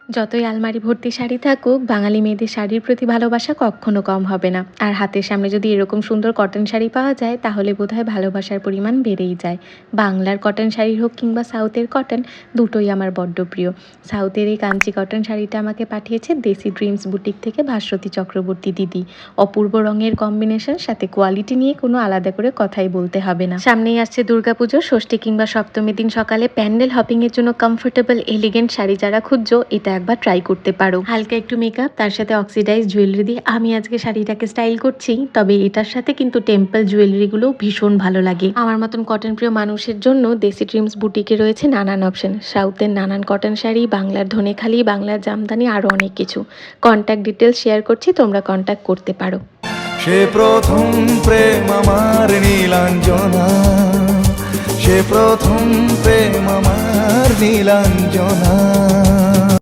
যতই আলমারি ভর্তি শাড়ি থাকুক, বাঙালি মেয়েদের শাড়ির প্রতি ভালোবাসা কখনো কম হবে না। আর হাতের সামনে যদি এরকম সুন্দর কটন শাড়ি পাওয়া যায়, তাহলে বোধহয় ভালোবাসার পরিমাণ বেড়েই যায়। বাংলার কটন শাড়ি হোক কিংবা সাউথের কটন, দুটোই আমার বড্ড প্রিয়। সাউথের এই কাঞ্চি কটন শাড়িটা আমাকে পাঠিয়েছে দেশি ড্রিমস বুটিক থেকে ভাস্বতী চক্রবর্তী দিদি। অপূর্ব রঙের কম্বিনেশন, সাথে কোয়ালিটি নিয়ে কোনো আলাদা করে কথাই বলতে হবে না। সামনেই আসছে দুর্গাপুজো, ষষ্ঠী কিংবা সপ্তমীর দিন সকালে প্যান্ডেল হপিংয়ের জন্য কমফোর্টেবল এলিগেন্ট শাড়ি যারা খুঁজছো, এটা একবার ট্রাই করতে পারো। হালকা একটু মেকআপ, তার সাথে অক্সিডাইজ জুয়েলারি দিয়ে আমি আজকে শাড়িটাকে স্টাইল করছি। তবে এটার সাথে কিন্তু টেম্পল জুয়েলারিগুলো ভীষণ ভালো লাগে। আমার মতন কটন প্রিয় মানুষের জন্য দেশি ড্রিমস বুটিকে রয়েছে নানান অপশন। সাউথের নানান কটন শাড়ি, বাংলার ধনেখালি, বাংলার জামদানি, আরও অনেক কিছু। কন্ট্যাক্ট ডিটেলস শেয়ার করছি, তোমরা কন্ট্যাক্ট করতে পারো। সে প্রথম প্রেম আমার নীলাঞ্জনা, সে প্রথম প্রেম আমার নীলাঞ্জনা।